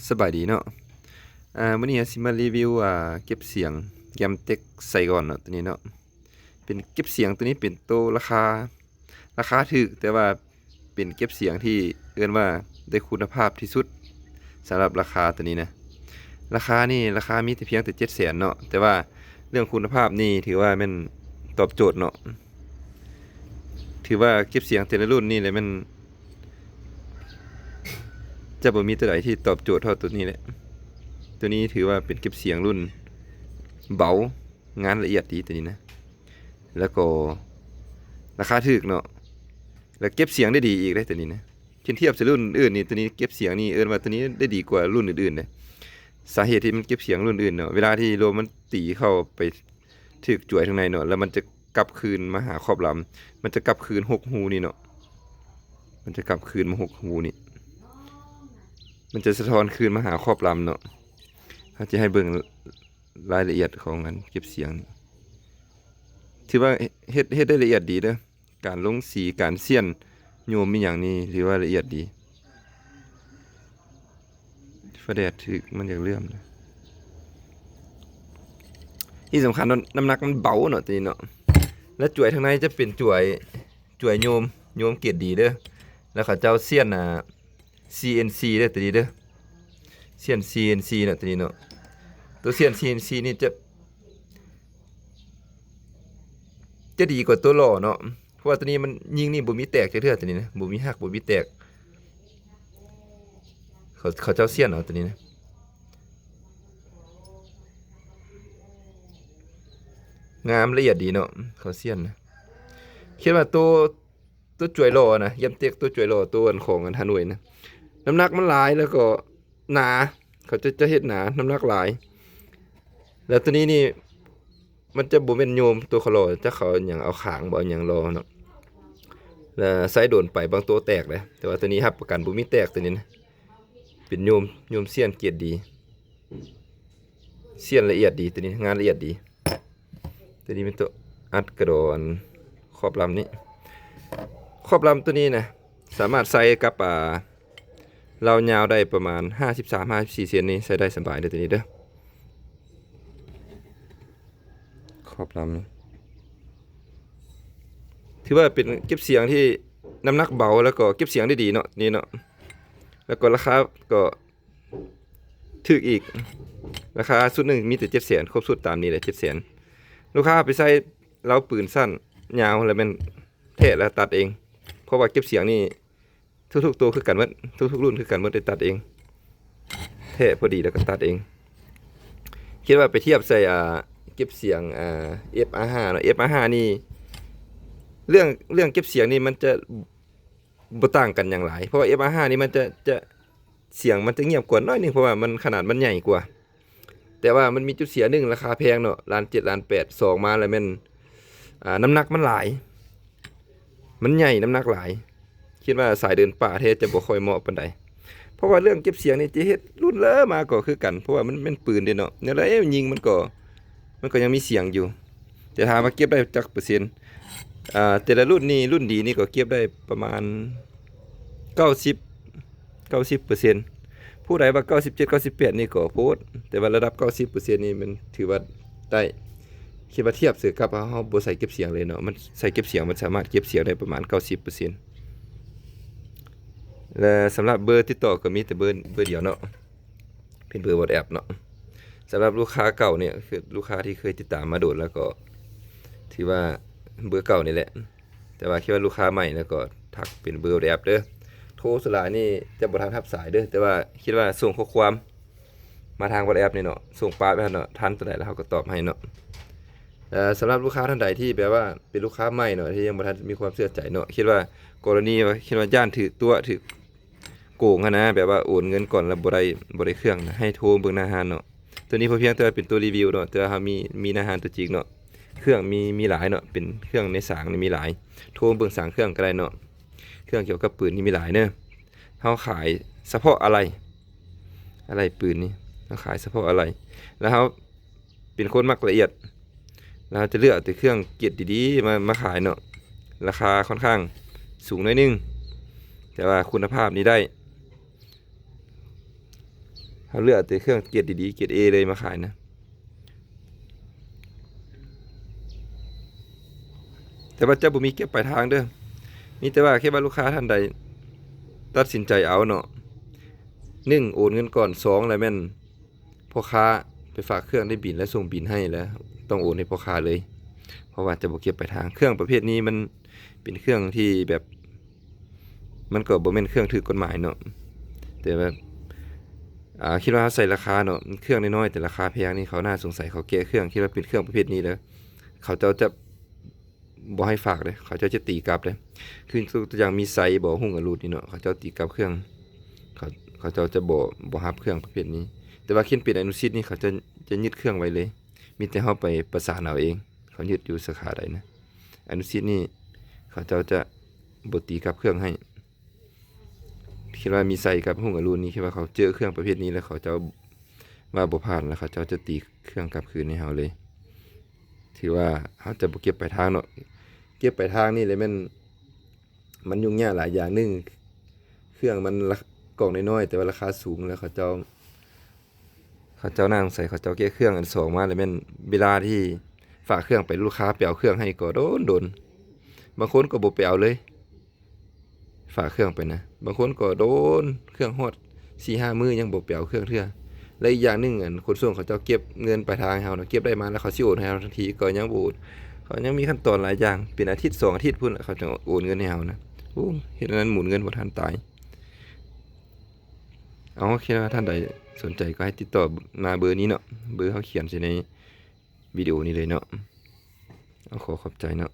สบายดีเนาะมื้อนี้สิมารีวิวเก็บเสียงแกมเต็กใส่ก่อนเนาะตัวนี้เนาะเป็นเก็บเสียงตัวนี้เป็นตัวราคาถูกแต่ว่าเป็นเก็บเสียงที่เอิ้นว่าได้คุณภาพที่สุดสำหรับราคาตัวนี้นะราคามีแต่เพียงแต่700,000เนาะแต่ว่าเรื่องคุณภาพนี่ถือว่าแม่นตอบโจทย์เนาะถือว่าเก็บเสียงแต่ละรุ่นนี่เลยมันจะบ่มีตัวใดที่ตอบโจทย์เท่าตัวนี้แหละ ตัวนี้ถือว่าเป็นเก็บเสียงรุ่นเบางานละเอียดดีตัวนี้นะแล้วก็ราคาถูกเนาะแล้วเก็บเสียงได้ดีอีกได้ตัวนี้นะเทียบกับรุ่นอื่นนี่ตัวนี้เก็บเสียงนี่ว่าตัวนี้ได้ดีกว่ารุ่นอื่นๆเลยสาเหตุที่มันเก็บเสียงรุ่นอื่นเนาะเวลาที่ลมมันตีเข้าไปถึกจ่วยข้างในเนาะแล้วมันจะกลับคืนมาหาครอบลำมันจะกลับคืนหกหูนี่เนาะมันจะกลับคืนมาหกหูนี่มันจะสะท้อนคืนมาหาครอบลำเนาะเขาจะให้เบิ่งรายละเอียดของงานเก็บเสียงถือว่าเฮ็ดได้ละเอียดดีเด้อการลงสีการเสี้ยนโยมมีอย่างนี้ถือว่าละเอียดดีฟ้าแดดถึกมันอยากเลื่อมนะที่สำคัญน้ำหนักมันเบาเนาะตัวนี้เนาะและจ่วยทางในจะเป็นจ่วยโยมเกรดดีเด้อแล้วเขาเจ้าเสี้ยนCNC เด้อตัวนี้เด้อเสี้ยน CNC เนาะตัวนี้เนาะตัวเสี้ยน CNC นี่จะดีกว่าตัวหล่อเนาะเพราะว่าตัวนี้มันยิงนี่บ่มีแตกจักเทื่อตัวนี้นะบ่มีหักบ่มีแตกเขาเจ้าเสี้ยนเอาตัวนี้นะงามละเอียดดีเนาะเขาเสี้ยนนะคิดว่าตัวจ่วยหล่อนะยำเต็กตัวจ่วยหล่อตัวอันของอันฮานอยนะน้ำหนักมันหลายแล้วก็หนาเขาจะเฮ็ดหนาน้ำหนักหลายแล้วตัวนี้นี่มันจะบ่แม่นโยมตัวเขาหล่อจะเขาหยังเอาขางบ่เอาหยังรอเนาะแล้วใส่โดนไปบางตัวแตกเลยแต่ว่าตัวนี้รับประกันบ่มีแตกตัวนี้นะเป็นโยมเสี้ยนเกียรติดีเสี้ยนละเอียดดีตัวนี้งานละเอียดดีตัวนี้เป็นตัวอัดกระโดนครอบลำนี้ครอบลำตัวนี้นะสามารถใส่กับเรายาวได้ประมาณ53-54เซนนี้ใส่ได้สบายเลยตัวนี้เด้อครอบลำนี้ถือว่าเป็นเก็บเสียงที่น้ำหนักเบาแล้วก็เก็บเสียงได้ดีเนาะนี่เนาะแล้วก็ราคาก็ถูกอีกราคาสุดหนึ่งมีแต่700,000ครบสุดตามนี้แหละ700,000ลูกค้าไปใส่เราปืนสั้นยาวแล้วมันเทะแล้วตัดเองเพราะว่าเก็บเสียงนี่ทุกๆตัวคือกันหมดทุกๆรุ่นคือกันหมดได้ตัดเองเทะพอดีแล้วก็ตัดเองคิดว่าไปเทียบใส่เก็บเสียงFR5 เนาะ FR5 นี่เรื่องเก็บเสียงนี่มันจะบ่ต่างกันอย่างไรเพราะว่า FR5 นี่มันจะเสียงมันจะเงียบกว่าน้อยนึงเพราะว่ามันขนาดมันใหญ่กว่าแต่ว่ามันมีจุดเสียหนึ่งราคาแพงเนาะ1,700,000 1,800,000 2มาแล้วแม่นน้ำหนักมันหลายมันใหญ่น้ำหนักหลายคิดว่าสายเดินป่าเทศจะบ่ค่อยเหมาะปานใดเพราะว่าเรื่องเก็บเสียงนี่จะเฮ็ดรุ่นเลอมาก็คือกันเพราะว่ามันเป็นปืนเด้เนาะเนี่ยแล้วยิงมันก็ยังมีเสียงอยู่แต่ถามว่าเก็บได้จักเปอร์เซ็นต์แต่ละรุ่นนี่รุ่นดีนี่ก็เก็บได้ประมาณ90%ผู้ใดว่า97-98นี่ก็โพดแต่ว่าระดับ90%นี่มันถือว่าได้คิดว่าเทียบเสือกับเฮาบ่ใส่เก็บเสียงเลยเนาะมันใส่เก็บเสียงมันสามารถเก็บเสียงได้ประมาณ90%และสำหรับเบอร์ติดต่อก็มีแต่เบอร์เดียวเนาะเป็นเบอร์ WhatsApp เนาะสำหรับลูกค้าเก่าเนี่ยคือลูกค้าที่เคยติดตามมาโดนแล้วก็ที่ว่าเบอร์เก่านี่แหละแต่ว่าคิดว่าลูกค้าใหม่แล้วก็ทักเป็นเบอร์ WhatsApp เด้อโทรสลายนี่จะบ่ทันรับสายเด้อแต่ว่าคิดว่าส่งข้อความมาทาง WhatsApp นี่เนาะส่งป้าไปเนาะทันตัวใดแล้วเขาก็ตอบให้เนาะสำหรับลูกค้าท่านใดที่แบบว่าเป็นลูกค้าใหม่เนาะที่ยังบ่ทันมีความเชื่อใจเนาะคิดว่ากรณีว่าคิดว่าย่านถือตัวถือโกงนะแบบว่าโอนเงินก่อนแล้วบ่ได้เครื่องนะให้โทรเบิ่งหน้าร้านเนาะตัวนี้เพียงแต่เป็นตัวรีวิวเนาะแต่ว่าเฮามีหน้าร้านตัวจริงเนาะเครื่องมีหลายเนาะเป็นเครื่องในสางนี่มีหลายโทรเบิ่งสางเครื่องก็ได้เนาะเครื่องเกี่ยวกับปืนนี่มีหลายเนาะเฮาขายเฉพาะอะไรปืนนี่เฮาขายเฉพาะอะไรแล้วเฮาเป็นคนมักละเอียดเราจะเลือกแต่เครื่องเกียรติดีๆมาขายเนาะราคาค่อนข้างสูงหน่อยนึงแต่ว่าคุณภาพนี้ได้ เขาเลือกแต่เครื่องเกรดดีๆเกรด A เลยมาขายนะแต่ว่าเจ้าบ่มีเก็บปลายทางเด้อมีแต่ว่าแค่ว่าลูกค้าท่านใดตัดสินใจเอาเนาะ1โอนเงินก่อน2แล้วแม่นพ่อค้าไปฝากเครื่องได้บิลและส่งบิลให้แล้วต้องโอนให้พ่อค้าเลยเพราะว่าจะบ่เก็บปลายทางเครื่องประเภทนี้มันเป็นเครื่องที่แบบมันก็บ่แม่นเครื่องถูกกฎหมายเนาะแต่ว่าคิดว่าใส่ราคาเนาะเครื่องน้อยๆแต่ราคาแพงนี่เขาน่าสงสัยเขาแก้เครื่องคิดว่าเป็นเครื่องประเภทนี้แล้วเขาจะบ่ให้ฝากเลยเขาจะตีกลับเลยคือตัวอย่างมีไซบ่หุ้งกับรูดนี่เนาะเขาจะตีกลับเครื่องเขาเขาจะบ่รับเครื่องประเภทนี้แต่ว่าเขียนปิดอนุสิทธิ์นี่เขาจะยึดเครื่องไว้เลยมีแต่เฮาไปประสานเอาเองเขายึดอยู่สาขาใดนะอนุสิทธิ์นี่เขาจะบ่ตีกลับเครื่องให้คิดว่ามีไซกับหุ้งกับรูดนี่คิดว่าเขาเจอเครื่องประเภทนี้แล้วเขาจะว่าบ่ผ่านแล้วเขาจะตีเครื่องกลับคืนให้เฮาเลยถือว่าเฮาจะบ่เก็บปลายทางเนาะเก็บปลายทางนี่เลยมันยุ่งยากหลายอย่างหนึงเครื่องมันกล่องน้อยๆแต่ว่าราคาสูงแล้วเขาเจ้านั่งใส่เขาเจ้าแก้เครื่องอันสองมาเลยแม่นเวลาที่ฝากเครื่องไปลูกค้าไปเอาเครื่องให้ก็โดนบางคนก็บ่ไปเอาเลยฝากเครื่องไปนะบางคนก็โดนเครื่องฮอด 4-5 มื้อยังบ่ไปเอาเครื่องเทื่อและอีกอย่างหนึงอันขนส่งเขาเจ้าเก็บเงินปลายทางให้เฮาเนาะเก็บได้มาแล้วเขาสิโอนให้เฮาทันทีก็ยังบ่โอนเขายังมีขั้นตอนหลายอย่างเป็นอาทิตย์2 อาทิตย์พุ่นเขาจะโอนเงินให้เฮานะโอ้เฮ็ดอันนั้นหมุนเงินบ่ทันตายเอาคิดว่าท่านใดสนใจก็ให้ติดต่อมาเบอร์นี้เนาะเบอร์เขาเขียนไว้ในวิดีโอนี้เลยเนาะเอาขอบใจเนาะ